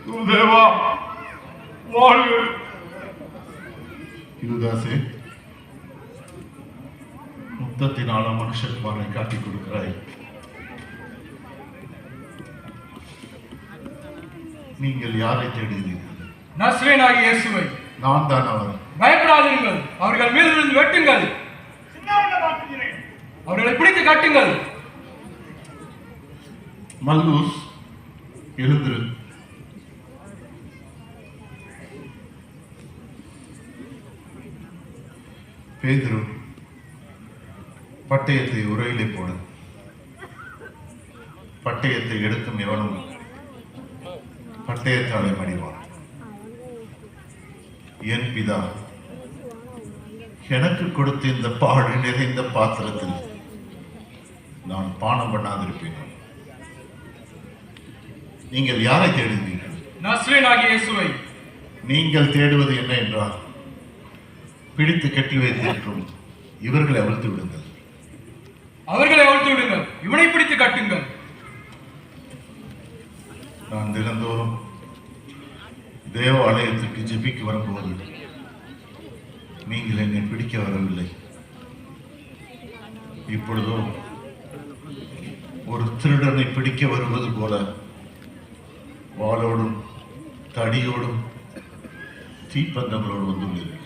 தேவா வாழ்க. யுவதாசே, முத்தத்தினால மனுஷகுமாரனை காட்டிக் கொடுக்கிறாய். நீங்கள் யாரை தேடுகிறீர்கள்? நஸ்ரேனாகிய இயேசுவை. நான் தான் அவர். பயப்படாதீர்கள், அவர்கள் மீது விழுந்து வெட்டுங்கள், அவர்களை பிடித்து கட்டுங்கள். மல்லூஸ், எழுந்திரு. பேதுரு, பட்டயத்தை உரையிலே போடு. பட்டயத்தை எடுக்கும் எவனும் பட்டயத்தாலே மடிவான். என் பிதா எனக்கு கொடுத்த இந்த பாடு நிறைந்த பாத்திரத்தில் நான் பானம் பண்ணாதிருப்பேன். நீங்கள் யாரை தேடுகிறீர்கள்? நஸ்ரேனாகிய இயேசுவை. நீங்கள் தேடுவது என்ன என்றால், பிடித்து கட்டி வைத்திருக்கும் இவர்களை அவிழ்த்து விடுங்கள். அவர்களை அவிழ்த்து விடுங்கள், இவனை பிடித்து கட்டுங்கள். நான் தினந்தோறும் தேவாலயத்திற்கு ஜெபிக்க வரும்போது நீங்கள் என்னை பிடிக்க வரவில்லை. இப்பொழுதோ ஒரு திருடனை பிடிக்க வருவது போல வாளோடும் தடியோடும் தீப்பந்தங்களோடு வந்துள்ளீர்கள்.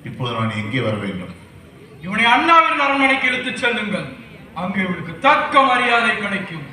இப்போது நான் எங்கே வர வேண்டும்? இவனை அண்ணாவின் அரண்மனைக்கு இழுத்துச் செல்லுங்கள், அங்கு இவனுக்கு தக்க மரியாதை கிடைக்கும்.